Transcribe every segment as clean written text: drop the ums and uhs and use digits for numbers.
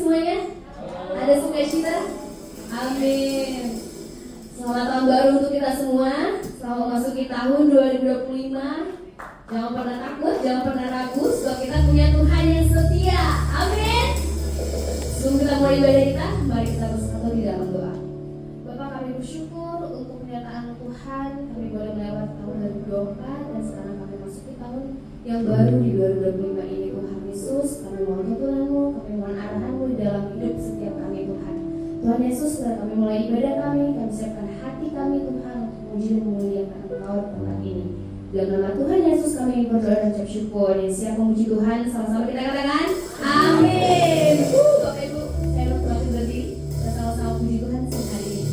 semuanya? Ada sukacita? Amin. Selamat tahun baru untuk kita semua. Selamat memasuki tahun 2025. Jangan pernah takut, jangan pernah ragu, sebab kita punya Tuhan yang setia. Amin. Sebelum kita mulai ibadah kita, mari kita bersatu di dalam doa. Bapak, kami bersyukur untuk pernyataan Tuhan. Kami boleh melewati tahun 2024 dan sekarang kami masuki tahun yang baru di 2025 ini. Tuhan Yesus, kami mohon tuntunan-Mu, kami mohon arahan-Mu di dalam hidup setiap kami, Tuhan. Tuhan Yesus, setelah kami mulai ibadah kami siapkan hati kami, Tuhan, untuk memuji dan memuliakan Engkau di tempat ini. Dalam nama Tuhan Yesus kami berdoa dan ucap syukur. Dan siap memuji Tuhan, sama-sama kita katakan amin. Bapak Ibu, saya berdoa berdiri dan sama-sama memuji Tuhan hari ini.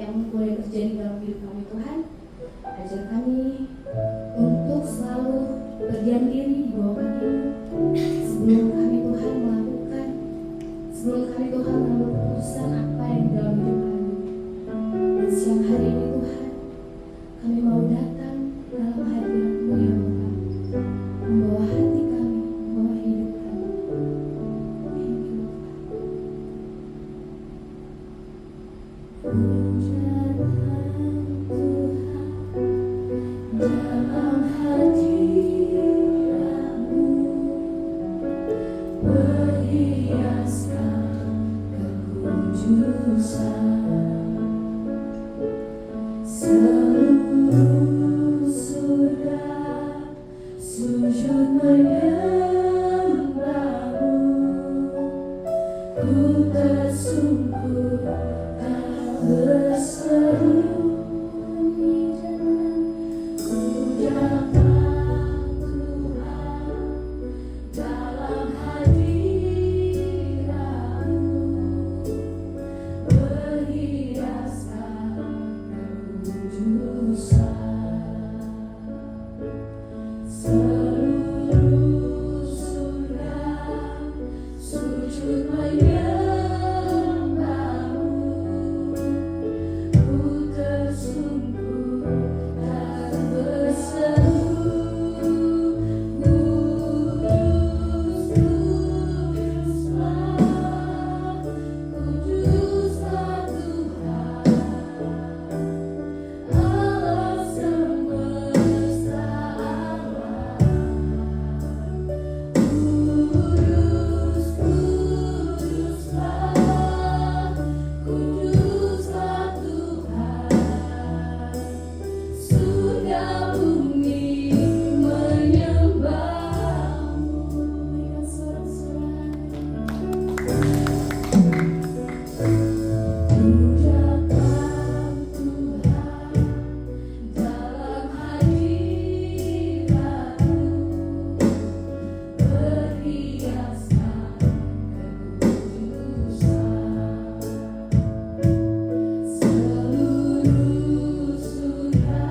yang boleh terjadi dalam hidup kami Tuhan. Ajar kami untuk selalu berdiam diri di bawah kaki-Mu sebelum kami Tuhan melakukan, sebelum kami Tuhan mengambil keputusan apa yang di dalam hidup kami. Dan siang hari ini Tuhan, kami mau datang dalam hadirat-Mu ya Bapa, membawa hati kami, membawa hidup kami. Thank you Tuhan, dalam hadirat-Mu berhiaskan kekudusan. Seluruh surga sujud menyembah-Mu, ku tersungkur tak berseru. Ku datang Tuhan dalam hadirat-Mu berhiaskan kekudusan. Seluruh surga sujud menyembah-Mu, ku tersungkur tak berseru. Kuduslah Tuhan, Allah semesta alam. Kuduslah Tuhan, surga bumi menyembah-Mu. Berikan sorak-sorai. Ku datang Tuhan dalam hadirat-Mu berhiaskan kekudusan. Seluruh surga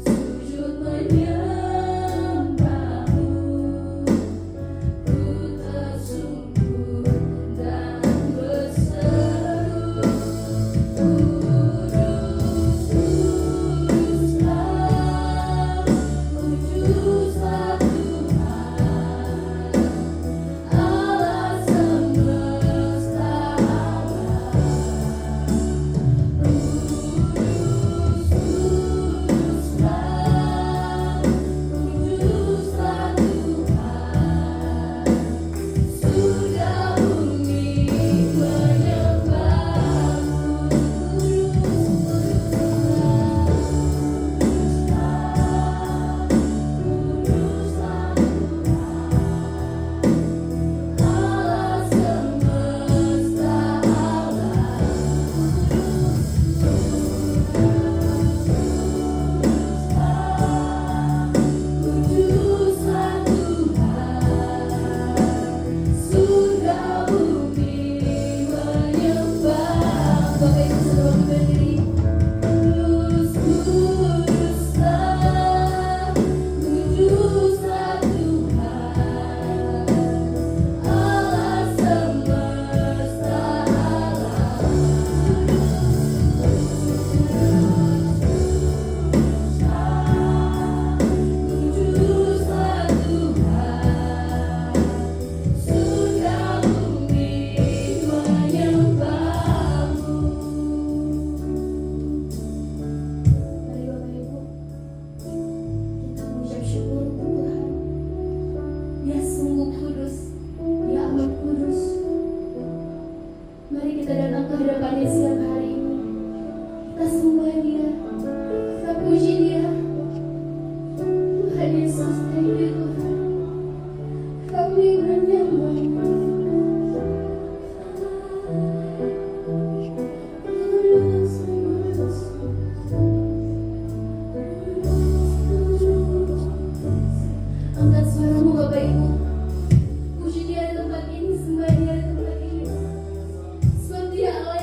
sujud menyembah-Mu, ku tersungkur dan berseru. Kuduslah Tuhan, Allah semesta alam. Kuduslah Tuhan, surga bumi menyembah-Mu. Kuduslah Tuhan, Allah semesta alam. Kuduslah Tuhan, surga bumi menyembah. Bapak Ibu saudara berdiri. Kuduslah Tuhan, Allah semesta alam. Kuduslah Tuhan, surga bumi menyembah-Mu. Mari Bapak Ibu, kita mengucap syukur untuk Tuhan. Dia sungguh kudus, Dia amat kudus. Mari kita datang ke hadapan-Nya siang hari ini. Kita sembah Dia, kita puji Dia. Tuhan Yesus, thank you Tuhan. Kami menyembah-Mu. Angkat suaramu Bapak Ibu. Puji Dia di tempat ini, sembah Dia di tempat ini. Sebab Dia Allah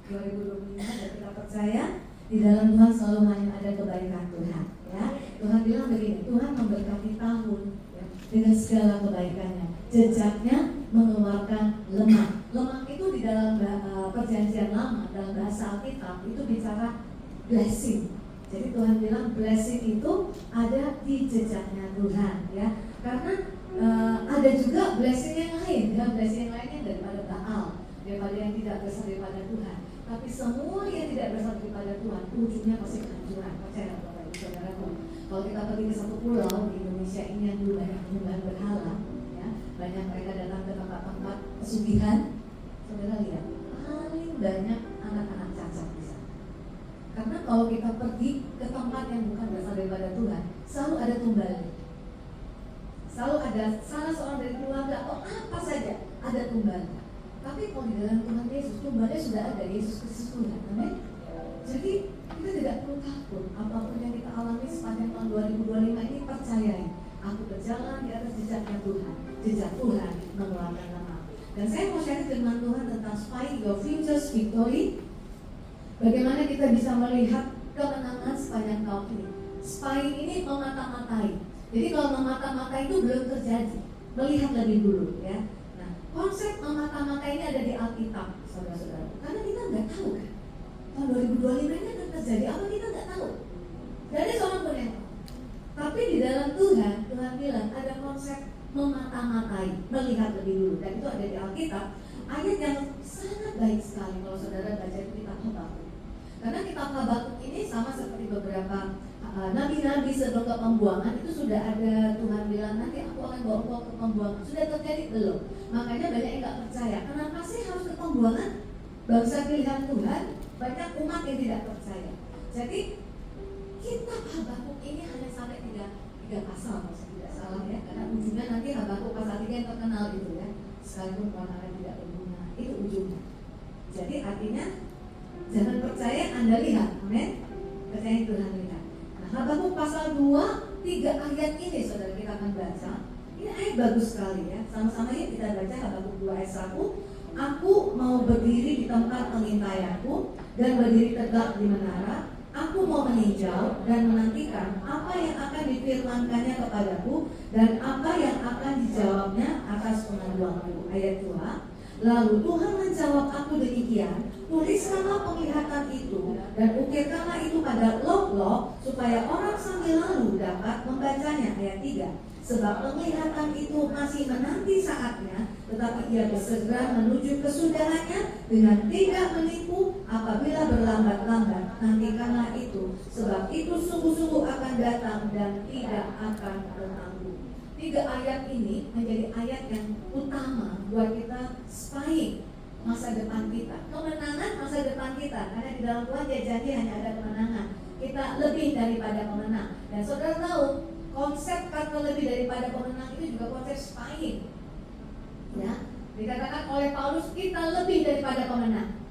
2025 dan kita percaya di dalam Tuhan selalu hanya ada kebaikan Tuhan. Ya, Tuhan bilang begini, Tuhan memberkati tahun ya, dengan segala kebaikannya. Jejaknya mengeluarkan lemak. Lemak itu di dalam perjanjian lama, dalam bahasa Alkitab itu bicara blessing. Jadi Tuhan bilang blessing itu ada di jejaknya Tuhan, ya. Karena ada juga blessing yang lain, ya. Blessing yang lainnya daripada Baal, daripada yang tidak berasal daripada Tuhan. Tapi semua yang tidak berasal daripada Tuhan, ujungnya pasti kehancuran. Percaya Bapak Ibu Saudaraku. Kalau kita pergi ke satu pulau di Indonesia ini yang dulu banyak penyembahan berhala, ya, banyak mereka datang ke tempat-tempat pesugihan. Saudara lihat, paling banyak anak-anak cacat di sana. Karena kalau kita pergi ke tempat yang bukan berasal daripada Tuhan, selalu ada tumbalnya. Selalu ada salah seorang dari keluarga atau apa saja ada tumbalnya. Tapi kalau di dalam Tuhan Yesus, tumbalnya sudah ada, Yesus Kristus Tuhan. Amin. Jadi kita tidak perlu takut apapun yang kita alami sepanjang tahun 2025 ini. Percayai, aku berjalan di atas jejaknya Tuhan. Jejak Tuhan mengeluarkan lemak. Dan saya mau share firman Tuhan tentang spy your future's victory. Bagaimana kita bisa melihat kemenangan sepanjang tahun ini. Spy ini memata-matai. Jadi kalau memata-matai itu belum terjadi, melihat lebih dulu, ya. Nah, konsep memata-matai ini ada di Alkitab, saudara-saudara. Karena kita nggak tahu kan, tahun 2025 ini akan terjadi apa, kita nggak tahu. Gak ada seorang pun yang tahu. Tapi di dalam Tuhan, Tuhan bilang ada konsep memata-matai, melihat lebih dulu. Dan itu ada di Alkitab. Ayat yang sangat baik sekali kalau saudara baca kitab Habakuk. Karena kitab Habakuk ini sama seperti beberapa nabi-nabi sebelum ke pembuangan, itu sudah ada Tuhan bilang nanti aku akan bawa engkau ke pembuangan. Sudah terjadi belum? Makanya banyak yang nggak percaya. Kenapa sih harus ke pembuangan? Bangsa pilihan Tuhan, banyak umat yang tidak percaya. Jadi kitab Habakuk ini hanya sampai tiga pasal, kalau saya tidak salah, ya. Karena ujungnya nanti Habakuk pasal 3 yang terkenal itu, ya. Sekalipun kebenaran tidak berguna, itu ujungnya. Jadi artinya jangan percaya Anda lihat, amin. Percaya Tuhan lihat. Nah, Habakuk pasal 2, 3 ayat ini saudara kita akan baca. Ini ayat bagus sekali, ya. Sama-sama yuk kita baca Habakuk 2 ayat 1. Aku mau berdiri di tempat pengintaianku dan berdiri tegak di menara. Aku mau meninjau dan menantikan apa yang akan difirmankannya kepadaku dan apa yang akan dijawabnya atas pengaduanku. Ayat 2. Lalu Tuhan menjawab aku demikian, tuliskanlah penglihatan itu dan ukirkanlah itu pada log-log supaya orang sambil lalu dapat membacanya. Ayat 3. Sebab penglihatan itu masih menanti saatnya, tetapi ia bersegera menuju kesudahannya dengan tidak menipu apabila berlambat-lambat. Nantikanlah itu, sebab itu sungguh-sungguh akan datang dan tidak akan bertanggung. 3 ayat ini menjadi ayat yang utama buat kita spying masa depan kita, kemenangan masa depan kita. Karena di dalam Tuhan dia janji hanya ada kemenangan. Kita lebih daripada pemenang. Dan saudara tahu konsep kata lebih daripada pemenang itu juga konsep spying, ya. Dikatakan oleh Paulus kita lebih daripada pemenang.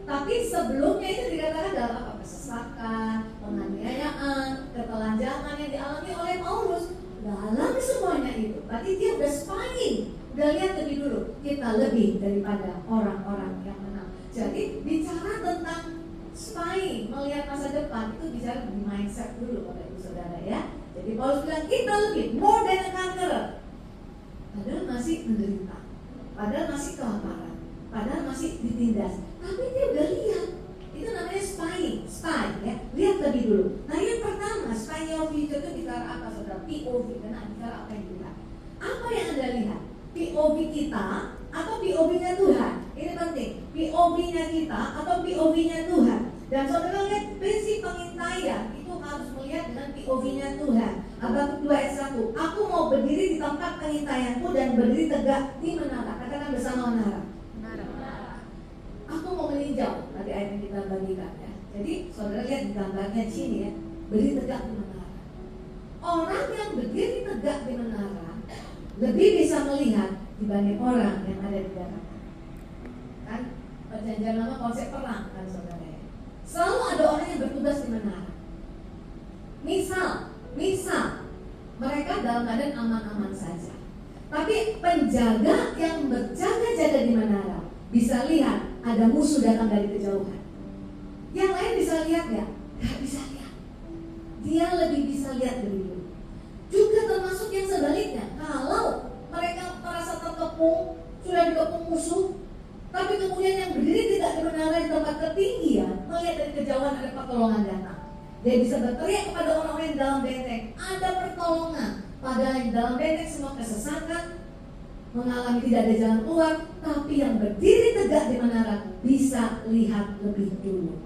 Tapi sebelumnya itu dikatakan dalam apa? Kesesakan, penganiayaan, ketelanjangan yang dialami oleh Paulus. Dalam semuanya itu, berarti dia udah spying, udah lihat lebih dulu. Kita lebih daripada orang-orang yang menang. Jadi bicara tentang spying, melihat masa depan itu bicara di mindset dulu, Bapak Ibu Saudara, ya. Jadi Paulus bilang kita lebih, more than a conqueror. Padahal masih menderita, padahal masih kelaparan, padahal masih ditindas. Tapi dia udah lihat, itu namanya spying, spy, ya. Lihat lebih dulu. Nah yang pertama, spy your future itu bicara apa, saudara? POV, karena bicara apa yang dilihat. Apa yang Anda lihat? POV kita atau POV-nya Tuhan? Ini penting. POV-nya kita atau POV-nya Tuhan? Dan saudara lihat prinsip pengintaian itu harus melihat dengan POV-nya Tuhan. Habakuk 2 ayat 1. Aku mau berdiri di tempat pengintaianku dan berdiri tegak di menara. Katakan bersama menara. Aku mau meninjau. Tadi ayat yang kita bagikan, ya. Jadi saudara lihat di gambarnya di sini, ya. Berdiri tegak di menara. Orang yang berdiri tegak di menara lebih bisa melihat dibanding orang yang ada di dalam. Kan perjanjian lama konsep perang, kan saudara. Selalu ada orang yang bertugas di menara. Misal mereka dalam keadaan aman-aman saja. Tapi penjaga yang berjaga-jaga di menara bisa lihat ada musuh datang dari kejauhan. Yang lain bisa lihat nggak? Nggak bisa lihat. Dia lebih bisa lihat dari dulu. Juga termasuk yang sebaliknya. Kalau mereka merasa terkepung, sudah dikepung musuh, tapi kemudian yang berdiri tidak di menara di tempat ketinggian, melihat dari kejauhan ada pertolongan datang. Dia bisa berteriak kepada orang-orang yang dalam benteng, ada pertolongan. Padahal yang dalam benteng semua kesesatan, mengalami tidak ada jalan keluar, tapi yang berdiri tegak di menara bisa lihat lebih dulu.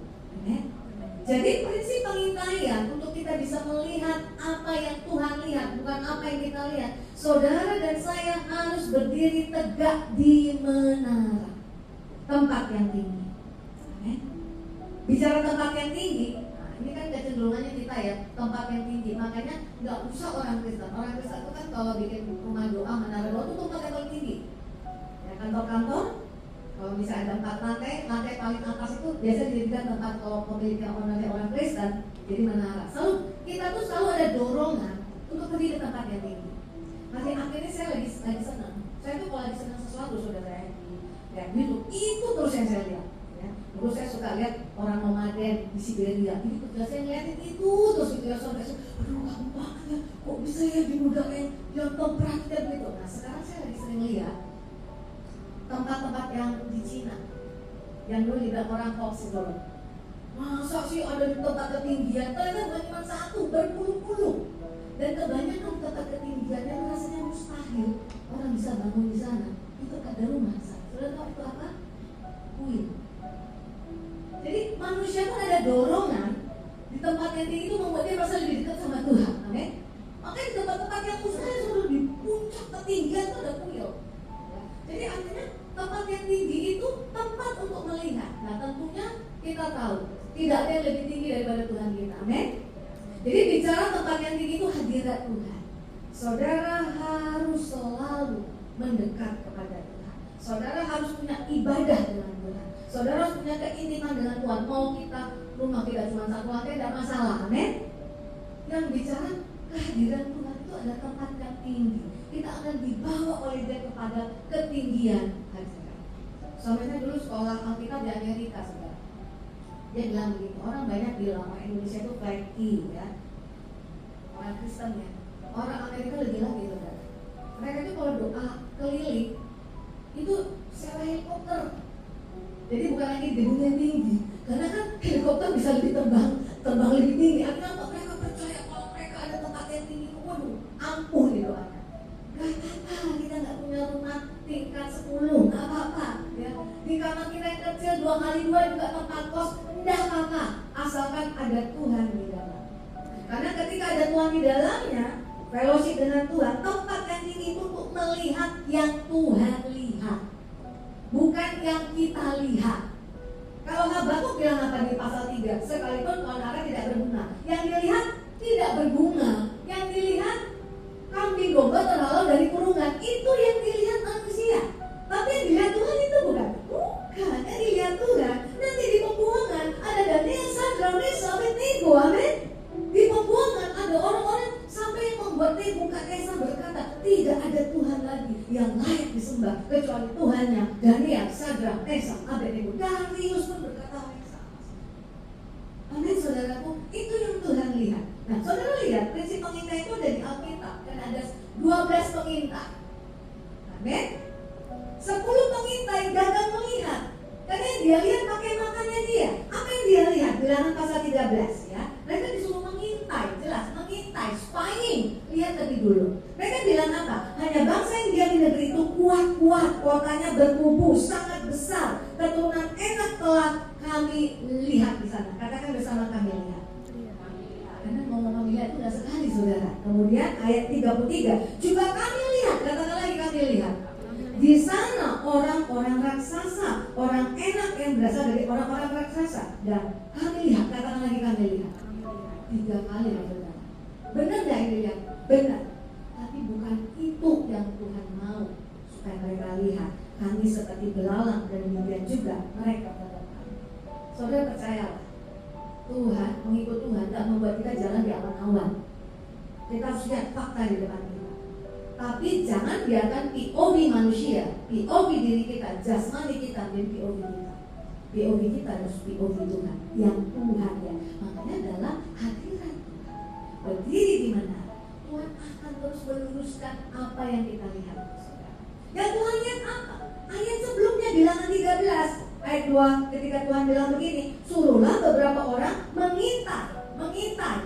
Jadi prinsip pengintaian untuk kita bisa melihat apa yang Tuhan lihat, bukan apa yang kita lihat. Saudara dan saya harus berdiri tegak di menara, tempat yang tinggi. Bicara tempat yang tinggi, nah ini kan kecenderungannya kita ya, tempat yang tinggi. Makanya nggak usah orang Kristen. Orang Kristen itu kan kalau bikin rumah doa, menara doa itu tempat yang paling tinggi. Ya, kantor-kantor, kalau misalnya ada 4 lantai, lantai paling atas itu biasanya dijadikan tempat kalau pemiliknya orang Kristen, jadi menara. Kita tuh selalu ada dorongan untuk pergi ke tempat yang tinggi. Masih akhirnya saya lagi senang. Saya tuh kalau lagi senang sesuatu, saudara saya lihat YouTube, itu terus yang saya lihat. Ya. Dulu saya suka lihat orang nomaden di Siberia, ini kerja saya ngeliatin itu terus gitu ya, sampai aduh kamu banget ya, kok bisa ya di muda yang temperatur gitu. Nah sekarang saya lagi sering lihat tempat-tempat yang di Cina, yang dulu dibilang orang hoax itu loh. Masa sih ada di tempat ketinggian? Ternyata bukan cuma satu, berpuluh-puluh. Dan kebanyakan tempat ketinggian yang rasanya mustahil orang bisa bangun di sana. Itu ada rumah. Sudah tahu itu apa? Kuil. Jadi manusia pun ada dorongan di tempat yang tinggi itu membuat dia merasa lebih dekat sama Tuhan. Amin. Makanya di tempat-tempat yang mustahil sudah di puncak ketinggian itu ada kuil. Jadi artinya tempat yang tinggi itu tempat untuk melihat. Nah tentunya kita tahu tidak ada yang lebih tinggi daripada Tuhan kita. Amin. Jadi bicara tempat yang tinggi itu hadirat Tuhan. Saudara harus selalu mendekat kepada Tuhan. Saudara harus punya ibadah dengan Tuhan. Saudara harus punya keintiman dengan Tuhan. Mau kita rumah kita cuma satu lantai tidak masalah. Amin. Yang bicara kehadiran Tuhan itu ada tempat yang tinggi. Kita akan dibawa oleh dia kepada ketinggian hadirat. Suaminya dulu sekolah Alkitab di Amerika, saudara. Dia bilang begitu. Orang banyak bilang orang Indonesia itu flaky ya, orang Kristen ya. Orang Amerika lebih lagi, saudara. Mereka itu kalau doa keliling itu sewa helikopter. Jadi bukan lagi di gedung yang tinggi, karena kan helikopter bisa lebih terbang lebih tinggi. Artinya apa? Mereka percaya kalau mereka ada tempat yang tinggi, waduh, ampuh nih doanya. Gak apa-apa, kita gak punya rumah tingkat 10, gak apa-apa ya. Di kamar kita yang kecil 2x2 juga tempat kos, enggak apa-apa, asalkan ada Tuhan di dalam. Karena ketika ada Tuhan di dalamnya, fellowship dengan Tuhan, tempat yang tinggi itu untuk melihat yang Tuhan lihat, bukan yang kita lihat. Kalau Habakuk bilang apa di pasal 3, sekalipun menara tidak berbunga, yang dilihat tidak berbunga, yang dilihat kambing domba terhalau dari kurungan, itu yang dilihat manusia. Tapi yang dilihat Tuhan itu bukan. Bukan, yang dilihat Tuhan. Nanti di pembuangan ada Daniel, Sadrak, Meshach, Abednego, amin. Di pembuangan ada orang-orang sampai yang membuat Nebukadnezar berkata, tidak ada Tuhan lagi yang layak disembah kecuali Tuhannya Daniel, Sadrak, Meshach, Abednego. Darius pun berkata yang sama. Amin, saudaraku, itu yang Tuhan lihat. Nah, saudara lihat prinsip pengintai itu ada di Alkitab, dan ada 12 pengintai. Amin. 10 pengintai gagal melihat, karena yang dia lihat pakai matanya dia. Apa yang dia lihat? Bilangan pasal 13 ya. Mereka disuruh mengintai, jelas mengintai, spying, lihat lebih dulu. Mereka bilang apa? Hanya bangsa yang diam di negeri itu kuat-kuat, kotanya berkubu sangat besar, keturunan enak telah kami lihat di sana. Katakan bersama, kami lihat. Karena ngomong lihat itu tidak sekali, saudara. Kemudian ayat 33, juga kami lihat, katakan lagi kami lihat. Di sana orang-orang raksasa, orang enak yang berasal dari orang-orang raksasa. Dan kami lihat, katakan lagi kami lihat. 3 kali, saudara. Benar nggak ini lihat? Benar. Tapi bukan itu yang Tuhan mau supaya mereka lihat. Kami seperti belalang, dan demikian juga mereka tetap kami. Saudara percayalah, Tuhan, mengikut Tuhan tidak membuat kita jalan di awan-awan. Kita harus lihat fakta di depan kita. Tapi jangan biarkan POV manusia, POV diri kita, jasmani kita, dan POV kita. POV kita harus POV Tuhan, yang Tuhan ya. Makanya dalam hadirat Tuhan, berdiri di mana Tuhan akan terus meluruskan apa yang kita lihat, saudara. Ya Tuhan lihat apa? Ayat sebelumnya bilangan 13 ayat 2, ketika Tuhan bilang begini, suruhlah beberapa orang mengintai,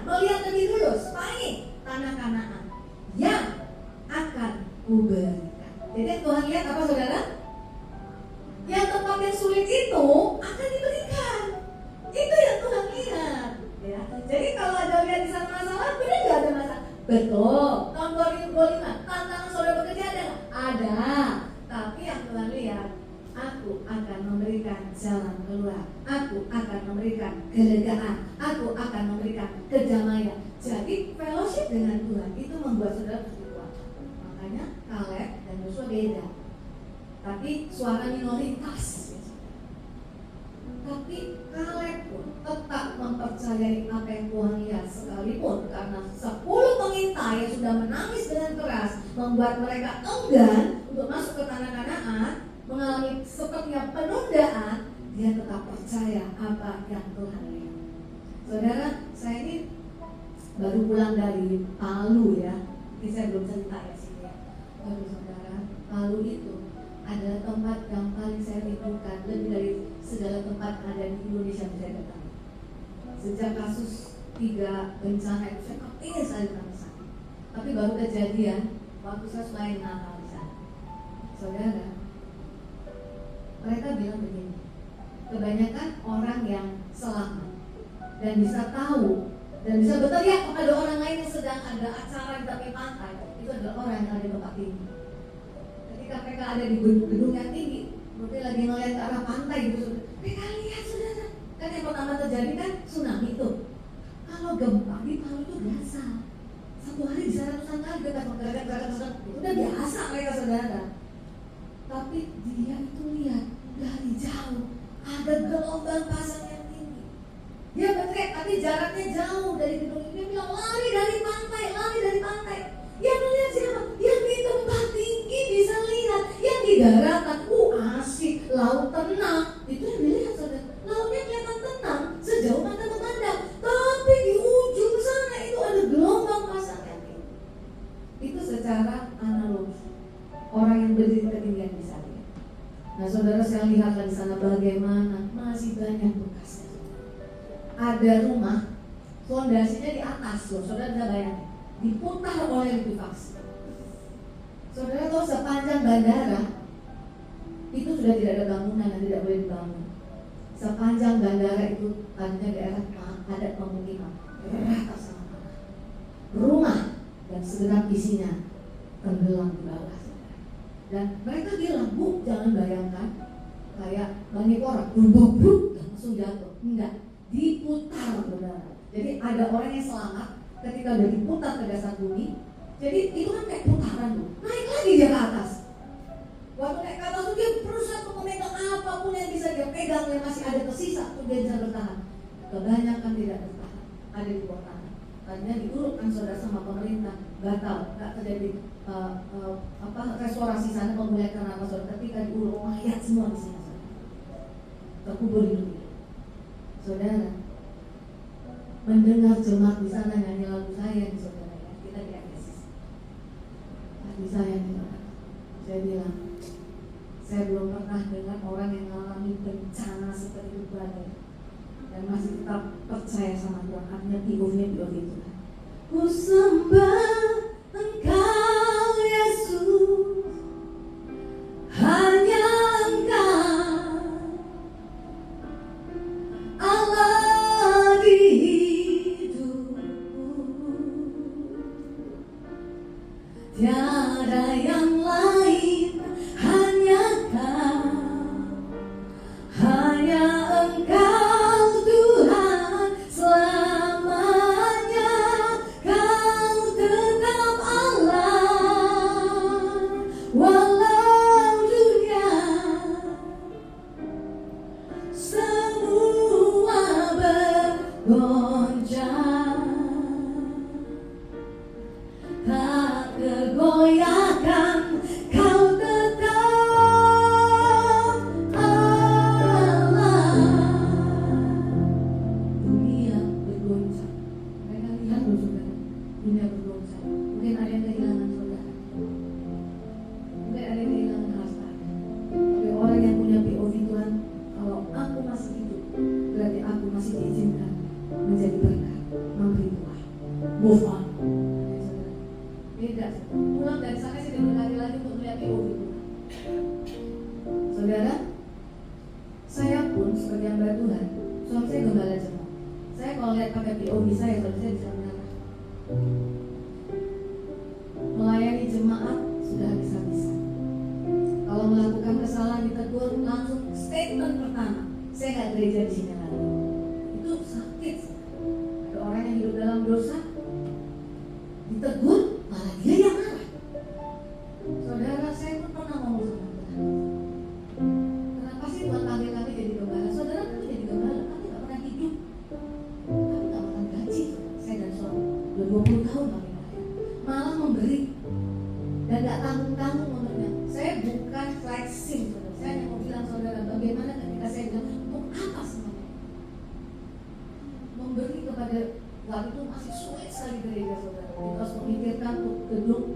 melihat lebih dulu spying tanah Kanaan yang akan kuberikan. Jadi Tuhan lihat apa, saudara? Yang tempat yang sulit itu akan diberikan. Itu yang Tuhan lihat. Ya. Jadi kalau ada lihat di sana masalah, benar nggak ada masalah? Betul. Tahun 2025 tantangan saudara bekerja ada nggak? Ada. Tapi yang Tuhan lihat, aku akan memberikan jalan keluar. Aku akan memberikan kelegaan. Aku akan memberikan kedamaian. Jadi fellowship dengan Tuhan itu membuat saudara berkuat. Makanya Kaleb dan Yosua beda. Tapi suara minoritas. Tapi Kaleb pun tetap mempercayai apa yang Tuhan lihat, sekalipun karena 10 pengintai yang sudah menangis dengan keras membuat mereka enggan untuk masuk ke tanah Kanaan, mengalami sepertinya penundaan, dia tetap percaya apa yang Tuhan lihat. Saudara, saya ini baru pulang dari Palu ya. Ini saya belum cerita ya sini ya. Baru saudara, Palu itu adalah tempat yang paling saya rindukan, lebih dari segala tempat ada di Indonesia yang saya datang. Sejak kasus 3 bencana itu saya kepingin sekali ke sana. Tapi baru kejadian waktu saya main Natal di sana. Saudara, mereka bilang begini, kebanyakan orang yang selamat dan bisa tahu dan bisa berteriak kepada orang lain yang sedang ada acara di tepi pantai, itu adalah orang yang ada di tempat tinggi. Ketika mereka ada di gedung yang tinggi, mereka lagi ngeliat ke arah pantai gitu, mereka lihat saudara, kan yang pertama terjadi kan tsunami itu. Kalau gempa di Palu itu biasa, satu hari bisa ratusan kali gerakan, udah biasa mereka saudara. Tapi dia itu lihat dari jauh ada gelombang pasang yang tinggi. Dia berteriak, tapi jaraknya jauh dari gedung ini. Dia bilang lari dari pantai. Dia melihat siapa? Yang di tempat tinggi bisa lihat, yang di daratan, asik, laut tenang. Itu yang dilihat saudara. Lautnya kelihatan tenang sejauh mata memandang. Tapi di ujung sana itu ada gelombang pasang yang tinggi. Itu secara analogi. Orang yang berdiri ketinggian bisa lihat. Nah saudara, saya lihat di sana bagaimana masih banyak bekasnya. Ada rumah, fondasinya di atas loh, saudara bisa bayangin, diputar oleh likuifaksi. Saudara tahu sepanjang bandara itu sudah tidak ada bangunan yang tidak boleh dibangun. Sepanjang bandara itu tadinya daerah padat pemukiman, rata sama rumah dan segenap isinya tenggelam di bawah. Dan mereka bilang, Bu, jangan bayangkan kayak banyak orang bruk langsung jatuh. Enggak, diputar saudara. Jadi ada orang yang selamat ketika udah diputar ke dasar bumi. Jadi itu kan kayak putaran tuh, naik lagi dia ke atas. Waktu naik ke atas tuh dia berusaha untuk memegang apapun yang bisa dia pegang yang masih ada tersisa untuk dia bisa bertahan. Kebanyakan tidak bertahan, ada di bawah tanah. Tadinya diurutkan saudara sama pemerintah, batal, nggak terjadi restorasi sana, pemulihan karena apa saudara. Ketika diurut mayat semua di sini saudara, terkubur hidup. Saudara, mendengar jemaat di sana nyanyi lagu saya di saudara ya, kita di Efesus. Lagu saya bilang, saya belum pernah dengar orang yang mengalami bencana seperti itu badai dan masih tetap percaya sama Tuhan. Artinya POV Tuhan. Ku sembah Engkau Yesus, hanya Engkau Allah di hidupku, tiada yang lain, hanya Kau, hanya Engkau Tuhan selamanya. Kau tetap masih diizinkan menjadi berkat, memberi buah. Move on. Beda. Pulang dari sana saya diberkati lagi untuk melihat POV. Saudara, saya pun sebagai hamba Tuhan, suami saya gembala jemaat. Saya kalau lihat pakai POV saya, saudara, saya bisa menyerah. Melayani jemaat sudah habis-habisan. Kalau melakukan kesalahan ditegur, langsung statement pertama, saya nggak gereja di sini lagi. Itu sakit. Ada orang yang hidup dalam dosa, ditegur, malah dia yang marah. Saudara, saya pun pernah ngomong sama Tuhan, kenapa sih Tuhan panggil kami jadi gembala? Saudara, kami jadi gembala, kami nggak pernah hidup, kami nggak makan gaji. Saya dan suami udah 20 tahun kami malah memberi dan nggak tanggung-tanggung memberinya. Saya bukan flexing, saudara. Saya hanya mau bilang saudara, bagaimana ketika saya bilang untuk apa semuanya memberi kepada waktu itu masih sulit sekali gereja, saudara. Kita harus memikirkan untuk gedung,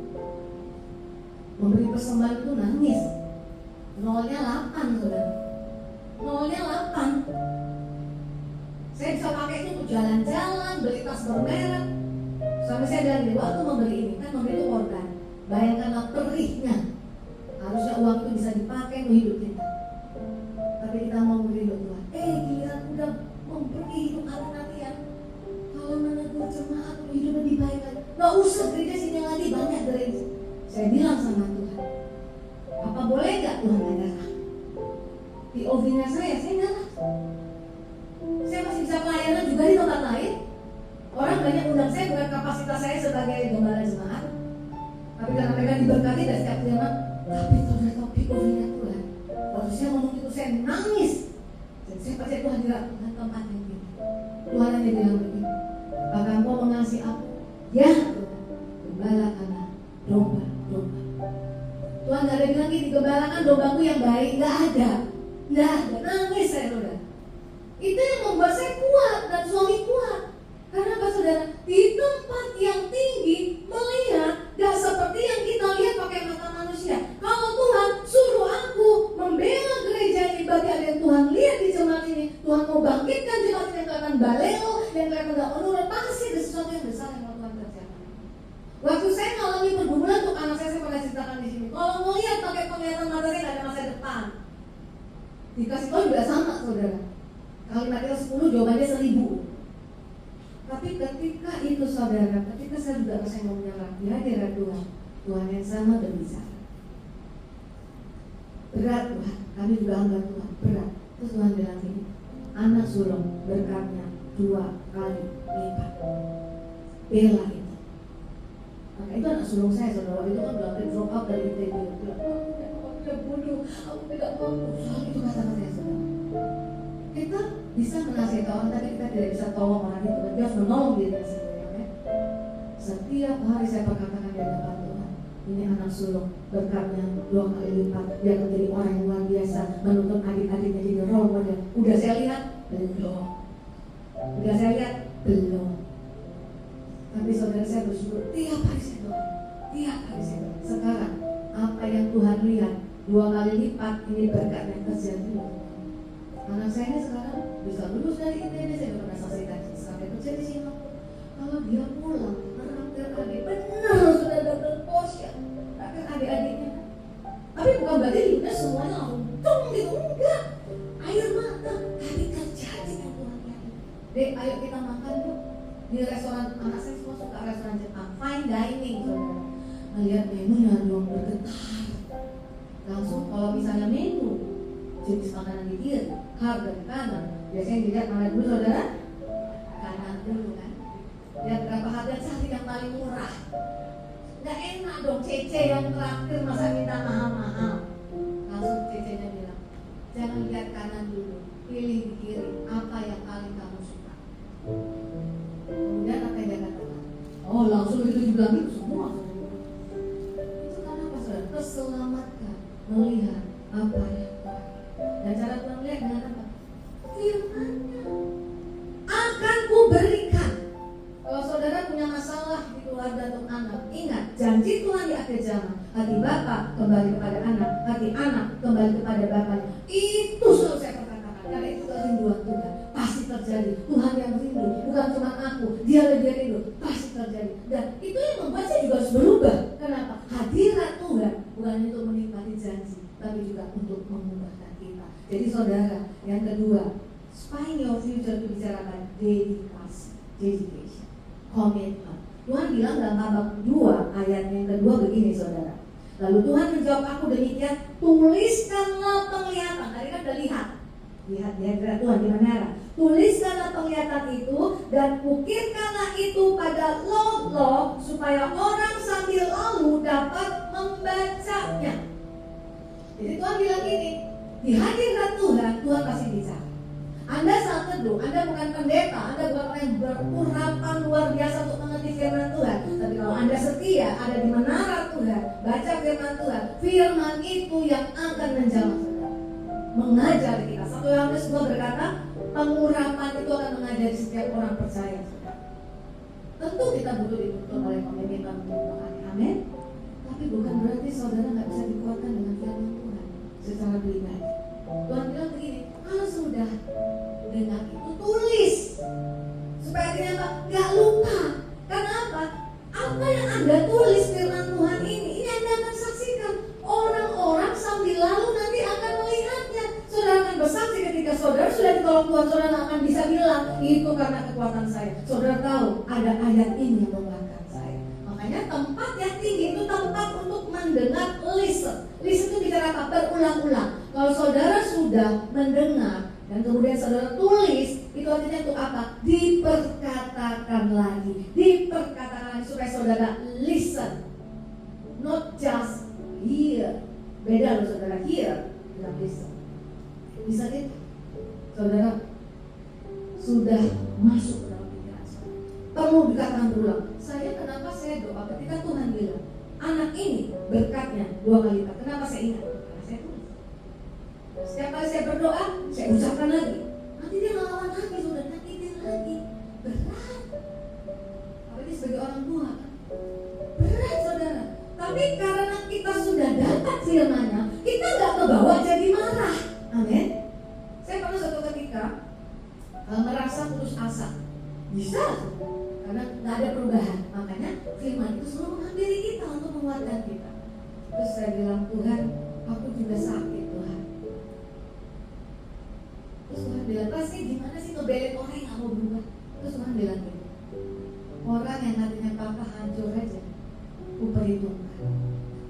memberi persembahan itu nangis. Nolnya 8, saudara. Nolnya 8. Saya bisa pakai itu untuk jalan-jalan, beli tas bermerek. Sampai saya bilang, waktu memberi ini kan memberi itu korban. Bayangkanlah perihnya. Harusnya uang itu bisa dipakai untuk hidup kita, tapi kita mau memberi untuk Tuhan. Giliran udah memberi hidup hati-hatian, kalau menegur jemaat untuk hidup lebih baik lagi, nggak usah gereja sini lagi, banyak gereja. Saya bilang sama Tuhan, apa boleh nggak Tuhan ajarkan? POV-nya saya nggak. Saya masih bisa pelayanan juga di tempat lain. Orang banyak undang saya, bukan kapasitas saya sebagai gembala jemaat, tapi karena mereka diberkati dari setiap jemaat. Tapi Tuhan tahu POV-nya Tuhan. Waktu saya ngomong itu saya nangis. Dan saya percaya Tuhan bilang, Tuhan tempat yang ini. Tuhan hanya bilang begini, apakah engkau mengasihi aku? Ya Tuhan, gembalakanlah domba-domba. Tuhan gak ada bilang gini, gembalakan dombaku yang baik. Gak ada. Nangis saya, saudara. Itu yang membuat saya kuat dan suami kuat. Karena apa, saudara? Di tempat yang tinggi melihat gak seperti yang kita lihat pakai mata manusia. Kalau Tuhan suruh aku membela gereja ini bagi ada yang Tuhan lihat di jemaat ini, Tuhan mau bangkitkan jemaat ini yang kelihatan baleo, yang kelihatan gak menurut, pasti ada sesuatu yang besar yang mau Tuhan kerjakan. Waktu saya ngalami pergumulan untuk anak saya pernah ceritakan di sini. Kalau mau lihat pakai penglihatan mata saya gak ada masa depan. Dikasih tahu juga sama, saudara. Kalimatnya 10, jawabannya 1000. Tapi ketika itu, saudara, ketika saya juga rasanya mau menyerah di hadirat Tuhan, Tuhan yang sama berbicara. Berat Tuhan, kami juga hamba Tuhan, berat. Terus Tuhan bilang ini, anak sulung berkatnya 2 kali lipat. Bela itu. Maka itu anak sulung saya, saudara. Itu kan udah drop out dari ITB. Aku tidak bodoh, aku tidak mampu. Soal itu kata-kata saya, saudara. Kita bisa menasihati orang, tapi kita tidak bisa tolong orang itu. Dia harus menolong dirinya sendiri. Setiap hari saya perkatakan di hadapan Tuhan, ini anak sulung, berkatnya 2 kali lipat. Dia akan menjadi orang yang luar biasa, menuntun adik-adiknya jadi role model. Udah saya lihat? Belum. Udah saya lihat? Belum. Tapi saudara, saya bersyukur tiap hari saya doa. Tiap hari saya doa. Sekarang apa yang Tuhan lihat 2 kali lipat, ini berkat yang terjadi. Anak saya ini sekarang bisa lulus dari ITB. Saya pernah saksikan sampai kerja di sini. Kalau dia pulang, traktir adik, benar sudah dapat Porsche, traktir adik-adiknya. Tapi bukan berarti hidupnya semuanya langsung tung gitu, enggak. Air mata, tapi terjadi yang Tuhan lihat. Dek, ayo kita makan yuk di restoran. Anak saya semua suka restoran Jepang, fine dining, saudara. Melihat menunya dong bergetar. Langsung kalau misalnya menu jenis makanan di kiri, carb dan kanan, biasanya dilihat mana dulu, saudara? Kanan dulu kan. Lihat berapa harga, cari yang paling murah. Nggak enak dong Cece yang terakhir masa minta mahal-mahal. Langsung Cece-nya bilang, jangan lihat kanan dulu, pilih di kiri apa yang paling kamu suka. Kemudian apa yang dia katakan? Oh, langsung itu juga gitu semua. Itu karena apa, saudara? Terselamatkan melihat apa yang dan cara Tuhan lihat dengan apa? Firman-Nya. Akan kuberikan. Kalau saudara punya masalah di keluarga atau anak, ingat janji Tuhan di akhir zaman. Hati bapa kembali kepada anak, hati anak kembali kepada bapaknya. Itu selalu saya katakan. Karena itu kerinduan Tuhan pasti terjadi terjadi. Tuhan yang rindu, bukan cuma aku, dia lebih rindu, pasti terjadi. Dan itu yang membuat saya juga harus berubah. Kenapa? Hadirat Tuhan bukan untuk menikmati janji, tapi juga untuk mengubahkan kita. Jadi saudara, yang kedua, spine your future itu bicarakan dedikasi, dedication, komitmen. Tuhan bilang dalam Habakuk 2 ayat yang kedua begini saudara. Lalu Tuhan menjawab aku demikian, tuliskanlah penglihatan. Tadi kan udah lihat Tuhan di menara. Tuliskanlah penglihatan itu dan ukirkanlah itu pada log-log supaya orang sambil lalu dapat membacanya. Jadi Tuhan bilang gini, di hadirat Tuhan, Tuhan pasti bicara. Anda saat teduh, Anda bukan pendeta, Anda bukan orang yang berurapan luar biasa untuk mengerti firman Tuhan. Tapi kalau Anda setia, ada di menara Tuhan, baca firman Tuhan, firman itu yang akan menjawab saudara, mengajar kita. 1 Yohanes 2 berkata, pengurapan itu akan mengajari setiap orang percaya saudara. Tentu kita butuh dituntun oleh pemimpin-pemimpin. Amin. Tapi bukan berarti saudara nggak bisa dikuatkan dengan firman Tuhan secara pribadi. Tuhan bilang begini, kalau sudah dengar itu tulis supaya akhirnya apa? Gak lupa. Karena apa? Apa yang Anda tulis firman Tuhan ini Anda akan saksikan. Orang-orang sambil lalu nanti akan melihatnya. Saudara akan bersaksi ketika saudara sudah ditolong Tuhan. Saudara akan bisa bilang, itu karena kekuatan saya. Saudara tahu ada ayat ini yang menguatkan saya. Makanya tempat yang tinggi itu tempat untuk mendengar, listen. Listen itu bicara apa? Berulang-ulang. Kalau saudara sudah mendengar dan kemudian saudara tulis, itu artinya untuk apa? Diperkatakan lagi supaya saudara listen, not just hear. Beda loh saudara, hear dan listen. Bisa gitu? Saudara sudah masuk ke dalam pikiran saudara. Perlu dikatakan berulang. Kenapa saya doa ketika Tuhan bilang anak ini berkatnya 2 kali lipat. Kenapa saya ingat? Karena saya tulis. Setiap kali saya berdoa, saya ucapkan lagi. Nanti dia ngelawan lagi, sudah nyakitin lagi. Berat. Apalagi sebagai orang tua kan? Berat saudara. Tapi karena kita sudah dapat firman-Nya, kita nggak kebawa jadi marah. Amin. Saya pernah suatu ketika merasa putus asa. Bisa, karena nggak ada perubahan. Makanya firman itu selalu menghampiri kita untuk menguatkan kita. Terus saya bilang, Tuhan, aku juga sakit Tuhan. Terus Tuhan bilang, pasti gimana sih ngebelin orang yang gak mau berubah? Terus Tuhan bilang gitu, orang yang hatinya patah hancur aja, aku perhitungkan.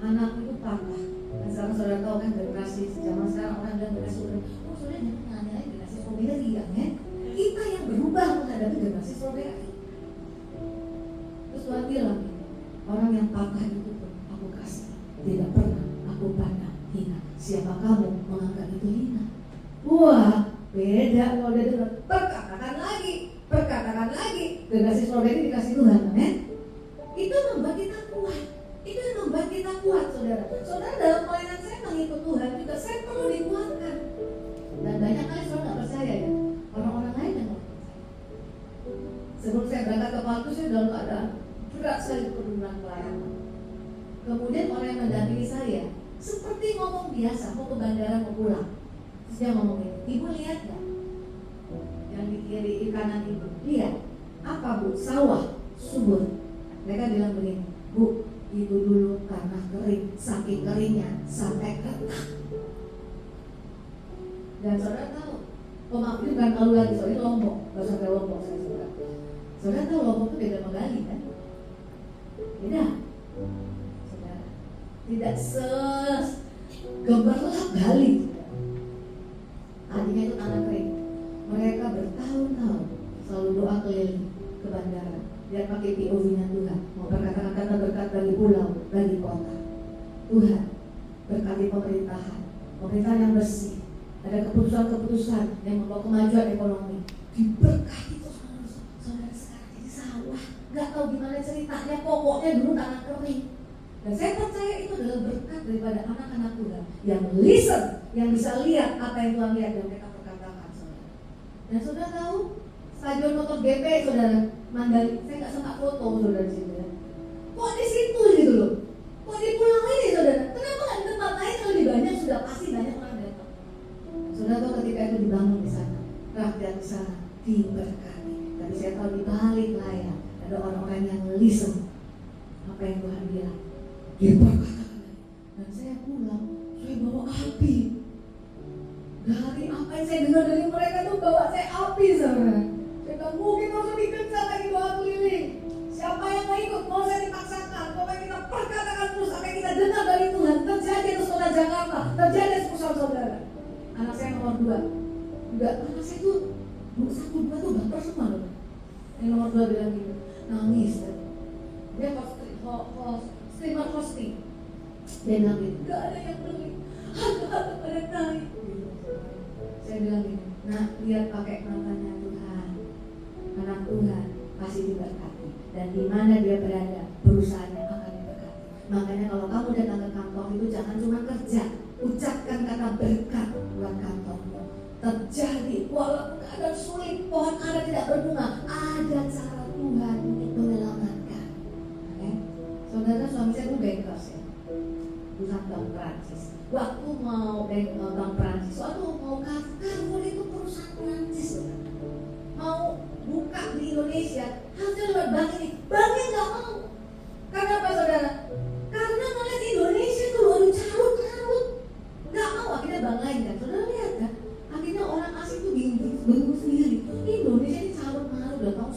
Anak itu patah. Dan sekarang saudara tahu kan generasi zaman sekarang orang bilang generasi strawberry. Oh saudara jangan nanya generasi strawberry ya kan? Kita yang berubah menghadapi generasi strawberry. Terus Tuhan bilang, orang yang patah itu pun aku kasih. Tidak pernah aku pandang hina. Siapa kamu menganggap itu hina? Wah, beda kalau dia dengar. Perkatakan lagi. Generasi strawberry dikasih Tuhan, amen. Itu membuat kita kuat. Itu yang membuat kita kuat, saudara. Saudara dalam pelayanan saya mengikut Tuhan juga, saya perlu dikuatkan. Dan banyak kali saudara nggak percaya ya, orang-orang lain yang nggak percaya. Sebelum saya berangkat ke Palu, saya dalam keadaan berat sekali penurunan pelayanan. Kemudian orang yang mendampingi saya seperti ngomong biasa, mau ke bandara mau pulang. Terus dia ngomong ini, ibu lihat gak? Yang di kiri kanan ibu, lihat. Apa bu? Sawah, subur. Mereka bilang begini, bu, ibu dulu tanah kering, saking keringnya sampai retak. Dan saudara tahu, maaf ini bukan Palu lagi, soalnya Lombok, gak sampai Lombok saya saudara. Saudara tahu Lombok itu beda sama Bali kan? Beda. Saudara, tidak gemerlap Bali. Artinya itu tanah kering. Mereka bertahun-tahun selalu doa keliling ke bandara. Dia pakai POV-nya Tuhan, mau berkata kata berkat dari pulau, dari kota. Tuhan berkati pemerintahan yang bersih. Ada keputusan-keputusan yang membawa kemajuan ekonomi. Diberkati terus saudara sekarang jadi sawah. Gak tahu gimana ceritanya, pokoknya dulu tanah kering. Dan saya percaya itu adalah berkat daripada anak-anak Tuhan yang listen, yang bisa lihat apa yang Tuhan lihat dan mereka perkatakan, saudara. Dan saudara tahu stadion motor GP saudara Mandali, saya nggak sempat foto saudara di situ ya. Kok di situ gitu loh? Kok di pulau ini saudara? Kenapa nggak di tempat lain yang lebih banyak? Sudah pasti banyak orang datang. Saudara tahu ketika itu dibangun di sana, rakyat di sana diberkati. Tapi saya tahu di balik layar ada orang-orang yang listen apa yang Tuhan bilang. Diberkati. Dan saya pulang, saya bawa api. Dari apa yang saya dengar dari mereka tuh bawa saya api, saudara. Saya bilang, mungkin harus dikejar lagi bawa keliling. Siapa yang mau ikut? Mau saya dipaksakan. Pokoknya kita perkatakan terus apa yang kita dengar dari Tuhan. Terjadi di kota Jakarta, terjadi di pusat saudara. Anak saya nomor 2. Enggak, anak saya tuh 1, 2 tuh baper semua loh. Yang nomor 2 bilang gitu, nangis. Dia streamer hosting. Dia bilang gitu, gak ada yang beli. Harga pada naik. Saya bilang gini, nah lihat pakai matanya Tuhan. Anak Tuhan pasti diberkati. Dan di mana dia berada, perusahaannya akan diberkati. Makanya kalau kamu datang ke kantor itu jangan cuma kerja, ucapkan kata berkat buat kantormu. Terjadi walaupun keadaan sulit, pohon ada tidak berbunga, ada cara Tuhan untuk menyelamatkan. Oke? Saudara, suami saya itu bankers ya, perusahaan bank Prancis. Waktu mau bank Prancis, waktu mau Carrefour itu perusahaan Prancis, mau buka di Indonesia, harusnya lewat bank ini, banknya nggak mau. Karena apa, saudara? Karena ngeliat Indonesia itu baru carut-carut, nggak mau. Akhirnya bank lain kan, saudara lihat kan? Akhirnya orang asing itu bingung sendiri. Indonesia ini carut marut, udah tahun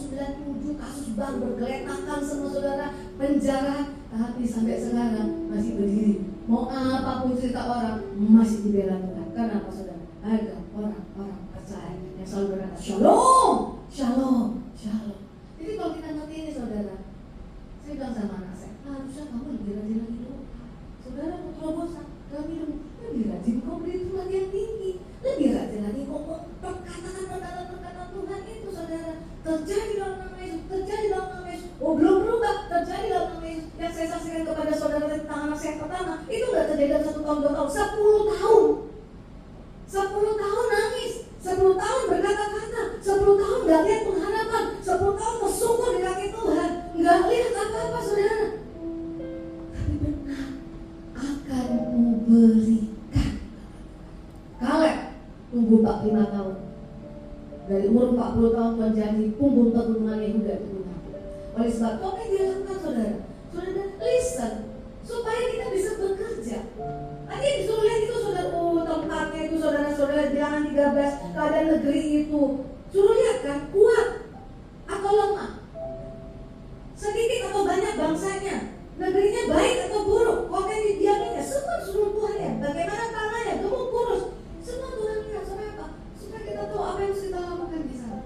97 kasus bank bergeletakan semua, saudara, penjara, tapi sampai sekarang masih berdiri. Mau apapun cerita orang masih dibela Tuhan. Karena apa, saudara? Ada orang-orang percaya yang selalu berkata shalom, shalom, shalom. Jadi kalau kita ngerti ini, saudara, saya bilang sama anak saya, harusnya kamu lebih rajin lagi doa. Saudara mau terobosan, kami lebih rajin kau beri Tuhan yang tinggi, lebih rajin lagi kau perkataan Tuhan itu, saudara. Terjadi dalam nama Yesus, terjadi dalam nama Yesus. Oh, belum berubah, terjadi dalam nama Yesus. Yang saya saksikan kepada saudara tentang anak saya yang pertama, itu udah terjadi dalam 1 tahun, 2 tahun, 10 tahun. 10 tahun nangis, 10 tahun berkata-kata, 10 tahun gak lihat pengharapan, 10 tahun tersungkur di kaki Tuhan, gak lihat apa-apa, saudara. Tapi benar, akan memberikan. Kaleb tunggu 45 tahun. Dari umur 40 tahun Tuhan janji punggung pegunungan Yehuda itu lunak. Oleh sebab itu apa yang dilakukan, saudara? Saudara, listen, supaya kita bisa bekerja. Tadi disuruh lihat itu, saudara, tempatnya itu, saudara-saudara, Bilangan 13, keadaan negeri itu. Suruh lihat kan, kuat atau lemah, sedikit atau banyak bangsanya, negerinya baik atau buruk, kota yang didiaminya, semua suruh Tuhan lihat. Bagaimana tanahnya, gemuk kurus, semua Tuhan lihat. Supaya apa? Supaya kita tahu apa yang harus kita lakukan di sana.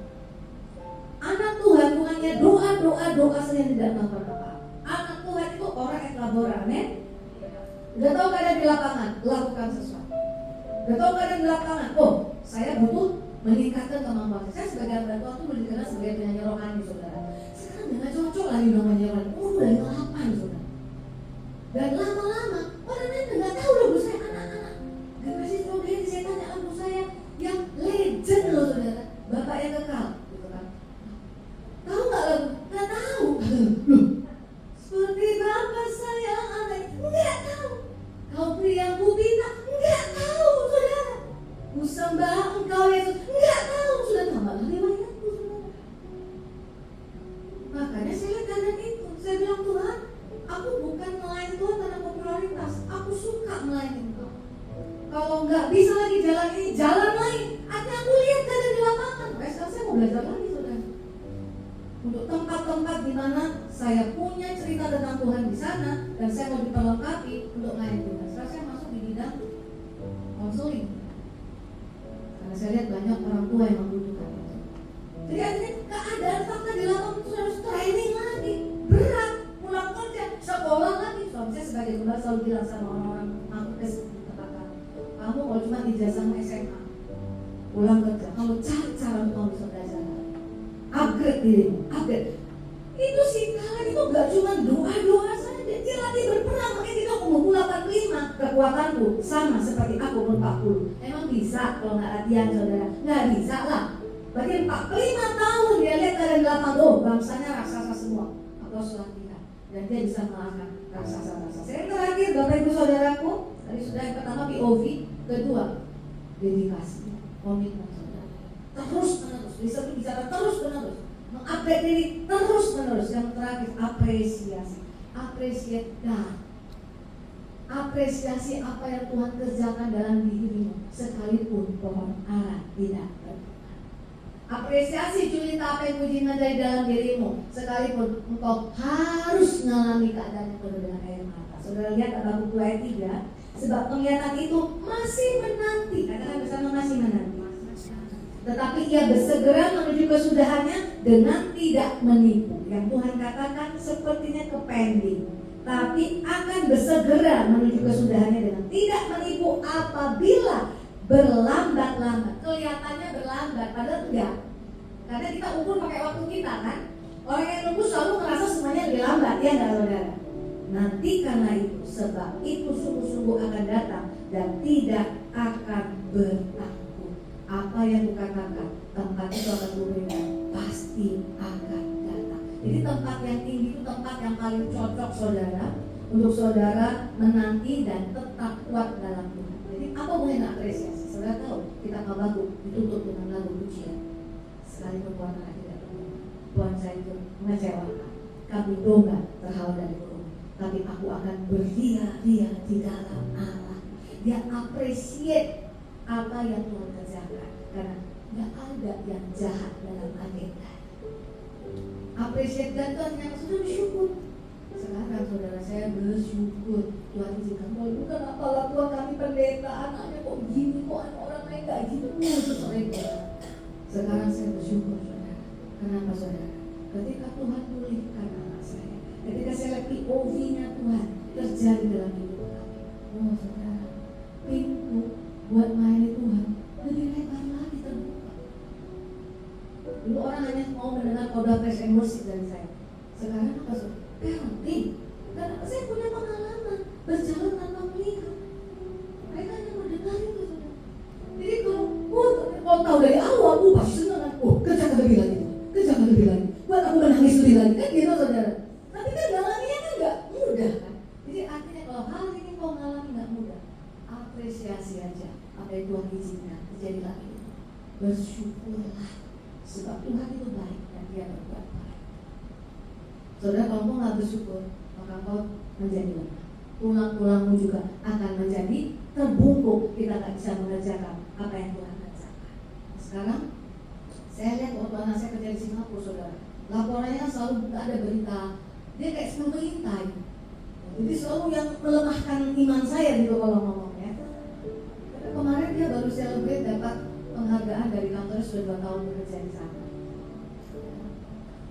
Anak Tuhan bukannya doa saja yang tidak bermanfaat. Anak Tuhan itu orang yang labora, amin. Udah tahu keadaan di lapangan, lakukan sesuatu. Udah tahu keadaan di lapangan, oh saya butuh meningkatkan kemampuan. Saya sebagai hamba Tuhan itu boleh dikenal sebagai penyanyi rohani, saudara. Sekarang jangan cocok lagi dong penyanyi rohani. Udah 8, saudara. Dan lama-lama orang lain nggak tahu lagu saya, anak-anak. Generasi strawberry, saya tanya lagu saya yang legend loh, saudara. Bapak yang kekal, gitu kan. Tahu nggak lagu? Nggak tahu. Seperti Bapa sayang anak, nggak tahu. Kau beri yang ku minta, nggak tahu, saudara. Ku sembah Engkau Yesus, nggak tahu, sudah tambah riwayatku, saudara. Makanya saya lihat keadaan itu, saya bilang, Tuhan, aku bukan melayani Tuhan karena popularitas, aku suka melayani Engkau. Kalau nggak bisa lagi jalan ini, jalan lain. Artinya aku lihat keadaan di lapangan. Sekarang saya mau belajar lagi, saudara. Untuk tempat-tempat di mana saya punya cerita tentang Tuhan di sana dan saya mau diperlengkapi untuk melayani Tuhan. Sekarang saya masuk di bidang konseling. Karena saya lihat banyak orang tua yang membutuhkan itu. Jadi artinya keadaan fakta di lapangan itu harus training lagi, berat, pulang kerja, sekolah lagi. Suami saya sebagai gembala selalu bilang sama orang-orang nakes di tempat kami, kamu kalau cuma ijazahmu SMA, pulang kerja, kamu cari cara untuk kamu bisa belajar lagi, upgrade dirimu, upgrade. Itu sih kalian itu gak cuma doa-doa saja, dia lagi berperang. Makanya kita umur 85, kekuatanku sama seperti aku umur 40. Emang bisa kalau nggak latihan, saudara? Nggak bisa lah. Berarti 45 tahun dia lihat keadaan lapang, oh bangsanya raksasa semua. Atau latihan dan dia bisa mengalahkan raksasa-raksasa. Yang terakhir, Bapak Ibu Saudaraku, tadi sudah yang pertama POV, kedua dedikasi, komitmen, saudara. Terus menerus. Disuruh bicara terus menerus, mengupdate diri terus menerus. Yang terakhir, apresiasi. Apresiasi apa yang Tuhan kerjakan dalam dirimu, sekalipun pohon ara tidak berbuah. Apresiasi cerita apa yang Tuhan dari dalam dirimu, sekalipun engkau harus mengalami keadaan yang penuh dengan air mata. Saudara lihat Habakuk 2 ayat 3, sebab penglihatan itu masih menanti, katakan bersama, masih menanti. Tetapi ia bersegera menuju kesudahannya dengan tidak menipu. Yang Tuhan katakan sepertinya kepending, tapi akan bersegera menuju kesudahannya dengan tidak menipu apabila berlambat-lambat. Kelihatannya berlambat, padahal enggak. Karena kita ukur pakai waktu kita kan. Orang yang nunggu selalu merasa semuanya lebih lambat, ya enggak saudara? Nanti karena itu, sebab itu sungguh-sungguh akan datang dan tidak akan bertakut. Apa yang kukatakan, tempat itu akan berbeda, pasti akan datang. Jadi tempat yang tinggi itu tempat yang paling cocok saudara, untuk saudara menanti dan tetap kuat dalam Tuhan. Jadi apa boleh apresiasi? Saudara tahu kita Habakuk ditutup dengan lagu pujian. Sekalipun Tuhan tidak berbuat, Tuhan saya itu mengecewakan. Kami domba terhalau dari burung, tapi aku akan berdiam di dalam Allah. Dia appreciate apa yang Tuhan kerjakan, karena nggak ada yang jahat dalam agenda. Appreciate dan Tuhan yang sudah bersyukur. Sekarang saudara saya bersyukur Tuhan izinkan. Kalau bukan apalah Tuhan, kami pendeta, anaknya kok gini, kok anak orang lain gak gitu. Sekarang saya bersyukur saudara. Kenapa saudara? Ketika Tuhan pulihkan anak saya, ketika saya lihat POV-nya Tuhan terjadi dalam hidup kami. Oh saudara, pintu buat melayani Tuhan lebih lebar lagi terbuka. Dulu orang hanya mau mendengar khotbah praise and worship dari saya. Sekarang apa saudara? Parenting. Karena saya punya pengalaman berjalan tanpa melihat. Mereka hanya mendengar itu saudara. Jadi kalau tahu dari awal, pasti senang kan? Kerjakan lebih lagi, kerjakan lebih lagi. Buat aku menangis lebih lagi, kan gitu saudara. Tapi kan dalamnya kan nggak mudah kan. Jadi artinya kalau hal ini kau mengalami nggak mudah, apresiasi aja apa yang Tuhan izinkan terjadi lagi. Bersyukurlah, sebab Tuhan itu baik dan Dia berbuat baik. Saudara, kalau kau nggak bersyukur, maka kau menjadi lemah. Tulang-tulangmu juga akan menjadi terbungkuk. Kita tak bisa mengerjakan apa yang Tuhan kerjakan. Sekarang saya lihat waktu anak saya kerja di Singapura, saudara, laporannya kan selalu ada berita. Dia kayak mengintai. Jadi selalu yang melemahkan iman saya gitu kalau ngomongnya. Tapi kemarin dia baru celebrate dapat penghargaan dari kantor, sudah 2 tahun bekerja di sana.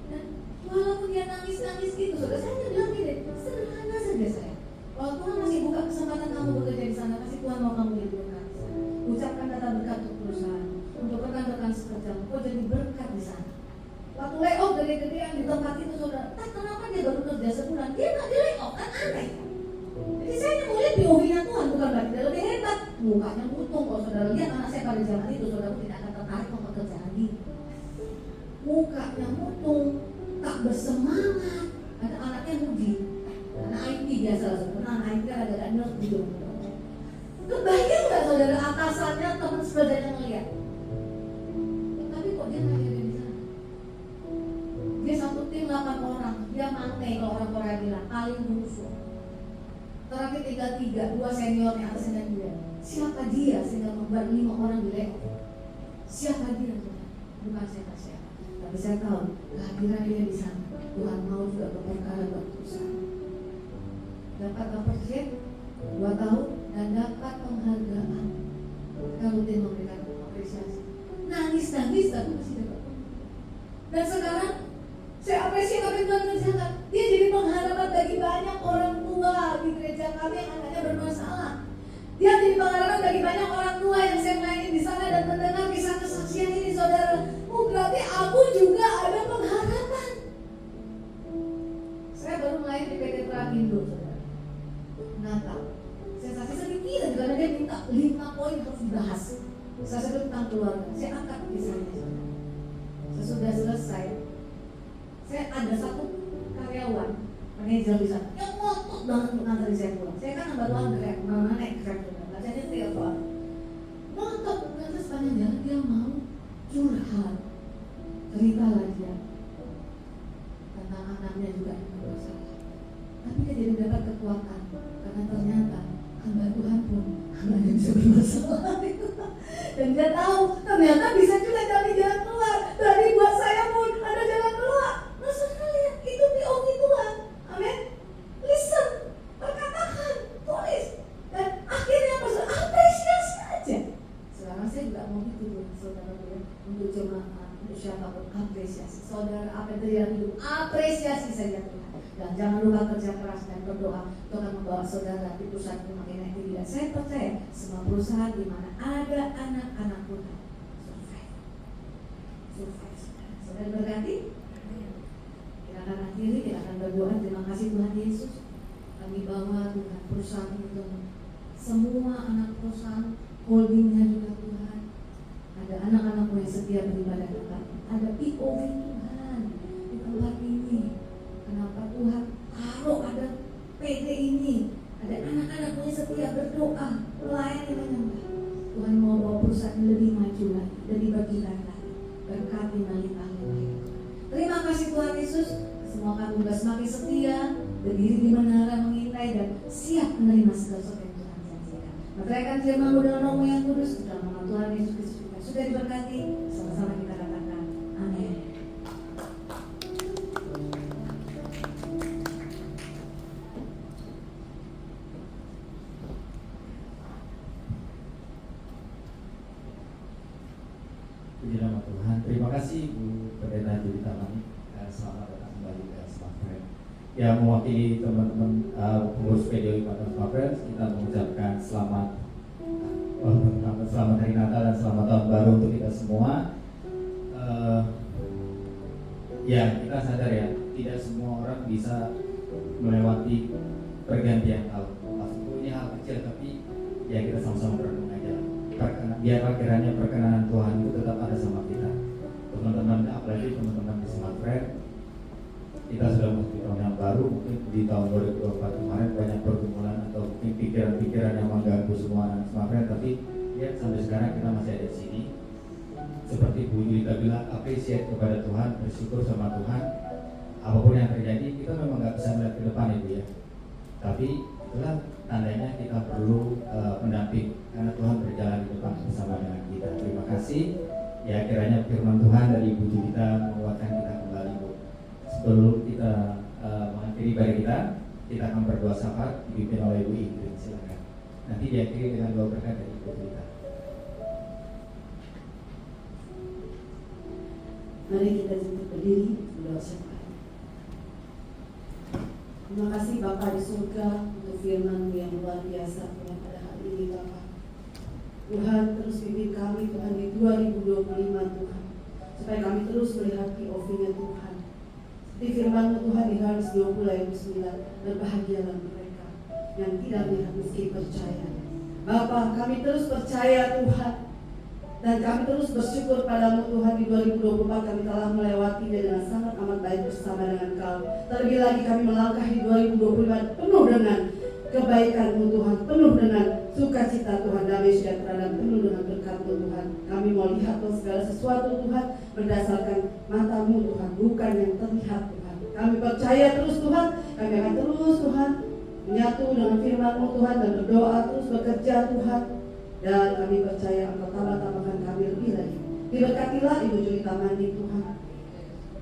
Dan walaupun dia nangis-nangis gitu, saudara, saya bilang gini, sederhana saja saya. Kalau Tuhan masih buka kesempatan kamu bekerja di sana, pasti Tuhan mau kamu jadi berkat di sana. Ucapkan kata berkat untuk perusahaan, untuk rekan-rekan sekerjamu, kau jadi berkat di sana. Waktu layoff gede-gedean di tempat itu saudara, kenapa dia baru kerja sebulan? Dia nggak di layoff, kan aneh. Jadi saya mau lihat POV-nya Tuhan, bukan berarti dia lebih hebat. Mukanya butuh, kalau saudara lihat anak saya pada zaman itu, saudara tidak akan tertarik mau bekerja lagi. Mukanya mutung, tak bersemangat. Ada anaknya muji, anak IT biasa lah saudara, anak IT kan agak nerd gitu. Kebayang nggak saudara atasannya, teman sekerjanya ngeliat? Tapi kok dia nggak ada di sana? Dia satu tim 8 orang, dia mantai kalau orang Korea bilang, paling busuk. Terakhir 3, 2 seniornya atasnya dia. Siapa dia sehingga membuat 5 orang di layoff? Siapa dia? Bukan siapa-siapa. Tapi saya tahu kehadiran dia di sana, Tuhan mau juga berperkara buat perusahaan. Dapat appreciate 2 tahun dan dapat penghargaan. Kalau dia memberikan apresiasi, nangis-nangis tapi masih dapat. Dan sekarang saya apresiasi apa yang Tuhan kerjakan. Dia jadi pengharapan bagi banyak orang tua di gereja kami yang anaknya bermasalah. Dia jadi pengharapan bagi banyak orang tua yang saya melayani di sana dan mendengar kisah kesaksian ini saudara. Berarti aku juga ada pengharapan. Saya baru melayani di PT Pragindo saudara. Natal. Sensasi sedikit karena dia minta 5 poin harus dibahas. Saya sebut tentang keluarga. Saya angkat kisahnya saudara. Sesudah selesai, saya ada satu karyawan manajer di sana yang ngotot banget untuk nganterin saya pulang. Saya kan baru naik kereta, nggak saya nyetir soal. Ngotot, nanti sepanjang jalan dia mau curhat. saja tentang anaknya juga yang berdosa. Tapi dia jadi dapat kekuatan karena ternyata hamba Tuhan pun hanya bisa bermasalah. Dan dia tahu ternyata bisa juga cari jalan keluar. Dari buat saya pun ada jalan keluar. Nah saudara lihat, itu POV Tuhan. Amin. Listen, perkatakan, tulis. Dan akhirnya apa? Apresiasi aja. Sekarang saya juga mau gitu saudara ya, untuk jemaat, untuk siapapun apresiasi. Saudara apa yang terjadi dulu, apresiasi saja Tuhan. Dan jangan lupa kerja keras dan berdoa. Itu akan membawa saudara di perusahaan yang makin naik tinggi. Dan saya percaya semua perusahaan di mana ada anak-anak Tuhan survive. Saudara berganti. Kita akan akhiri, kita akan berdoa. Terima kasih Tuhan Yesus. Kami bawa Tuhan perusahaan itu, semua anak perusahaan, holdingnya juga Tuhan. Ada anak-anakmu yang setia beribadah kepada. Ada POV Tuhan di tempat ini. Kenapa Tuhan taruh ada PD ini? Ada anak-anakmu yang setia berdoa, melayani menyembah. Tuhan mau bawa perusahaan lebih maju lagi, lebih berkilat lagi. Berkati melimpah-limpah. Terima kasih Tuhan Yesus. Semua kami semakin setia, berdiri di menara mengintai dan siap menerima segala sesuatu yang Tuhan janjikan. Meteraikan firman-Mu dengan roh-Mu yang kudus, dalam nama Tuhan Yesus Kristus kita sudah diberkati. Sama-sama kita katakan amin. Puji nama Tuhan. Terima kasih Bu Pendeta Julita Mani. Selamat datang kembali ke Smart Friend. Yang mewakili teman-teman pengurus PDO Ibadah Smart Friend, kita mengucapkan selamat hari Natal dan selamat tahun baru untuk kita semua. Ya, kita sadar ya, tidak semua orang bisa melewati pergantian tahun. Maksudku ini hal kecil, tapi ya kita sama-sama berenung aja. Biarlah kiranya perkenanan Tuhan itu tetap ada sama kita. Teman-teman, apalagi teman-teman di Smart Friend, kita sudah masuk tahun yang baru. Mungkin di tahun 2024 kemarin banyak pergumulan atau mungkin pikiran-pikiran yang mengganggu semua anak Smart Friend. Tapi ya sampai sekarang kita masih ada di sini. Seperti Bu Julita bilang, appreciate kepada Tuhan, bersyukur sama Tuhan. Apapun yang terjadi, kita memang nggak bisa melihat ke depan Ibu ya. Tapi itulah tandanya kita perlu mendamping karena Tuhan berjalan di depan bersama dengan kita. Terima kasih. Ya kiranya firman Tuhan dari Ibu Julita menguatkan kita kembali Bu. Sebelum kita mengakhiri ibadah kita akan berdoa syafaat dipimpin oleh Ibu Ingrid. Silakan. Nanti diakhiri dengan doa berkat dari Ibu Julita. Mari kita berdiri berdoa syafaat. Terima kasih Bapa di surga untuk firman yang luar biasa Tuhan pada hari ini Bapa. Tuhan terus pimpin kami Tuhan di 2025 Tuhan, supaya kami terus melihat POV-nya Tuhan. Seperti firman-Mu Tuhan di Yohanes 20 ayat 9, berbahagialah mereka yang tidak melihat meski percaya. Bapa, kami terus percaya Tuhan, dan kami terus bersyukur padamu Tuhan. Di 2024 kami telah melewatinya dengan sangat amat baik bersama dengan Kau. Terlebih lagi kami melangkah di 2025 penuh dengan kebaikan-Mu Tuhan, penuh dengan sukacita Tuhan, damai sejahtera dan penuh dengan berkat-Mu Tuhan. Kami mau lihat Tuhan segala sesuatu Tuhan berdasarkan mata-Mu Tuhan, bukan yang terlihat Tuhan. Kami percaya terus Tuhan, kami akan terus Tuhan menyatu dengan firman-Mu Tuhan dan berdoa terus bekerja Tuhan. Dan kami percaya Engkau tambah-tambahkan kami lebih lagi. Diberkatilah Ibu Julita Mani Tuhan,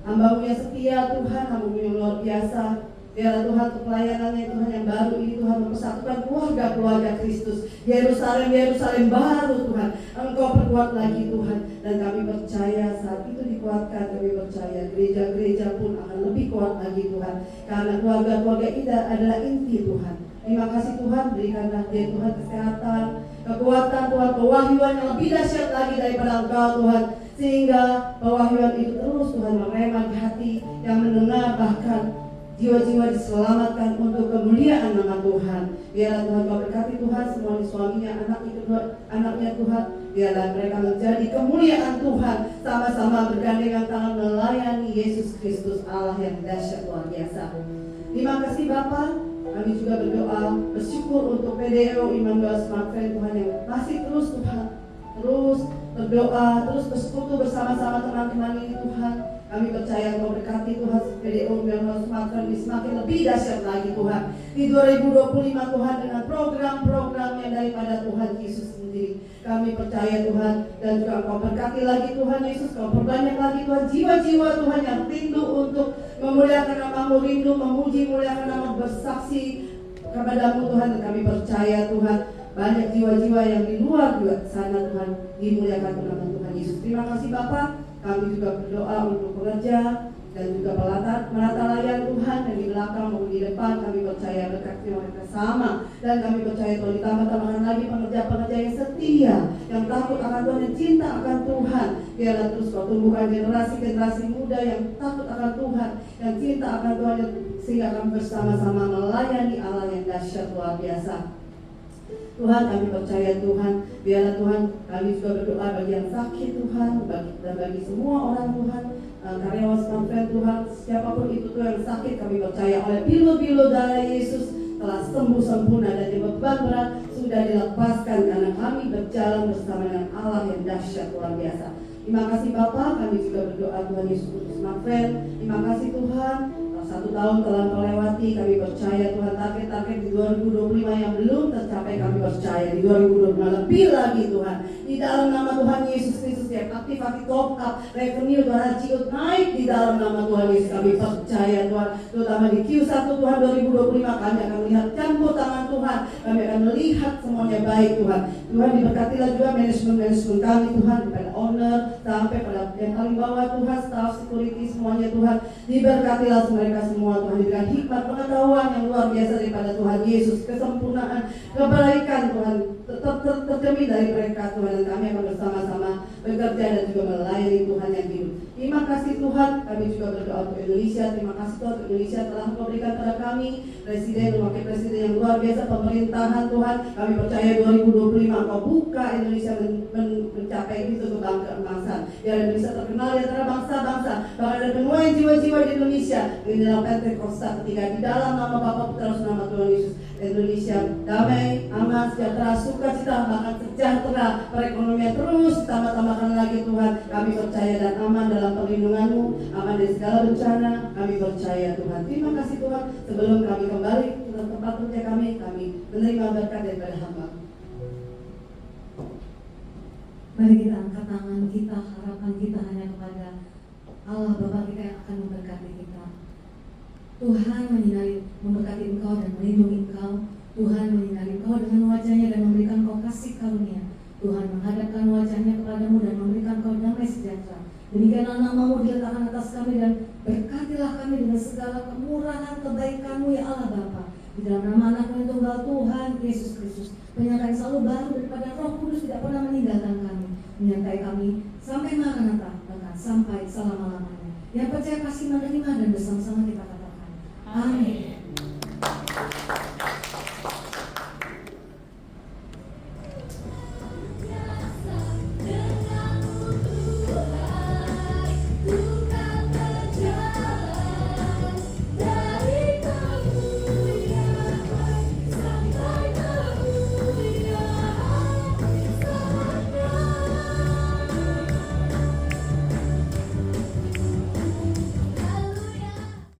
hamba-Mu yang setia Tuhan, hamba-Mu yang luar biasa. Biarlah Tuhan untuk pelayanannya Tuhan yang baru ini Tuhan mempersatukan keluarga-keluarga Kristus. Yerusalem baru Tuhan, Engkau perkuat lagi Tuhan. Dan kami percaya saat itu dikuatkan, kami percaya gereja-gereja pun akan lebih kuat lagi Tuhan. Karena keluarga-keluarga itu adalah inti Tuhan. Terima kasih Tuhan, berikanlah dia Tuhan kesehatan, kekuatan Tuhan, pewahyuan yang lebih dahsyat lagi daripada Engkau Tuhan. Sehingga pewahyuan itu terus Tuhan meremah di hati yang mendengar, bahkan jiwa-jiwa diselamatkan untuk kemuliaan nama Tuhan. Biarlah Tuhan Kau berkati Tuhan semua suaminya, anaknya Tuhan. Biarlah mereka menjadi kemuliaan Tuhan, sama-sama bergandengan tangan melayani Yesus Kristus Allah yang dahsyat luar biasa. Terima kasih Bapa. Kami juga berdoa, bersyukur untuk PDO Immanuel Smart Friend Tuhan yang masih terus Tuhan, terus berdoa, terus bersekutu bersama-sama teman-teman ini Tuhan. Kami percaya Engkau berkati Tuhan PDO Myanmar Sumatera ini semakin lebih dahsyat lagi Tuhan. Di 2025 Tuhan dengan program-program yang daripada Tuhan Yesus sendiri. Kami percaya Tuhan dan juga Engkau berkati lagi Tuhan Yesus. Engkau perbanyak lagi Tuhan jiwa-jiwa Tuhan yang rindu untuk memuliakan nama-Mu, rindu memuji muliakan nama, bersaksi kepadamu Tuhan. Dan kami percaya Tuhan banyak jiwa-jiwa yang di luar juga sana Tuhan dimuliakan nama Tuhan Yesus. Terima kasih Bapak. Kami juga berdoa untuk pekerja dan juga menata layar Tuhan, dan di belakang maupun di depan. Kami percaya berkat mereka sama, dan kami percaya Tuhan ditambah-tambahkan lagi pekerja-pekerja yang setia, yang takut akan Tuhan, yang cinta akan Tuhan. Biarlah terus Kau tumbuhkan generasi-generasi muda yang takut akan Tuhan, yang cinta akan Tuhan, sehingga kami bersama-sama melayani Allah yang dahsyat luar biasa. Tuhan, kami percaya Tuhan, biarlah Tuhan kami juga berdoa bagi yang sakit Tuhan, dan bagi semua orang Tuhan, karyawan Smartfren Tuhan, siapapun itu Tuhan yang sakit, kami percaya oleh pilu-pilu darah Yesus telah sembuh sempurna, dan yang beban berat sudah dilepaskan karena kami berjalan bersama dengan Allah yang dahsyat luar biasa. Terima kasih Bapak, kami juga berdoa Tuhan Yesus untuk Smartfren. Terima kasih Tuhan. 1 tahun telah melewati, kami percaya Tuhan target-target di 2025 yang belum tercapai, kami percaya di 2025 lebih lagi Tuhan. Di dalam nama Tuhan Yesus Kristus yang aktif top up revenue Tuhan Haji naik di dalam nama Tuhan Yesus, kami percaya Tuhan. Terutama di Q1 Tuhan 2025 kami akan melihat campur tangan Tuhan, kami akan melihat semuanya baik Tuhan. Tuhan diberkatilah juga manajemen kami Tuhan, pada owner sampai pada yang paling bawah Tuhan, staff security semuanya Tuhan, diberkatilah mereka semua Tuhan, diberikan hikmat pengetahuan yang luar biasa daripada Tuhan Yesus, kesempurnaan, kebaikan Tuhan tetap tercermin dari mereka Tuhan, dan kami akan bersama-sama bekerja dan juga melayani Tuhan yang hidup. Terima kasih Tuhan, kami juga berdoa untuk Indonesia. Terima kasih Tuhan untuk Indonesia telah memberikan pada kami presiden dan wakil presiden yang luar biasa, pemerintahan Tuhan. Kami percaya 2025 Engkau buka Indonesia mencapai itu keemasan. Biar Indonesia terkenal di antara bangsa-bangsa, bahkan ada penuaian jiwa-jiwa di Indonesia. Ini dalam Pentakosta ketika di dalam nama Bapa, Putra, dan nama Tuhan Yesus, Indonesia damai, aman, sejahtera, sukacita, bahkan sejahtera, perekonomian terus ditambah-tambahkan lagi Tuhan. Kami percaya dan aman dalam perlindungan-Mu, aman dari segala bencana. Kami percaya Tuhan. Terima kasih Tuhan. Sebelum kami kembali ke tempat kerja kami menerima berkat daripada Hamba. Mari kita angkat tangan kita, harapan kita hanya kepada Allah Bapa kita yang akan memberkati kita. Tuhan memberkati engkau dan melindungi engkau. Tuhan menyinari engkau dengan wajahnya dan memberikan engkau kasih karunia. Tuhan menghadapkan wajahnya kepadamu dan memberikan engkau damai sejahtera. Demikianlah nama-Mu diletakkan atas kami, dan berkatilah kami dengan segala kemurahan kebaikan-Mu ya Allah Bapa. Di dalam nama anak-Mu yang tunggal Tuhan Yesus Kristus, penyertaan selalu baru daripada Roh Kudus tidak pernah meninggalkan kami, menyertai kami sampai Maranatha, bahkan sampai selama-lamanya. Yang percaya pasti menerima dan bersama-sama kita katakan amin.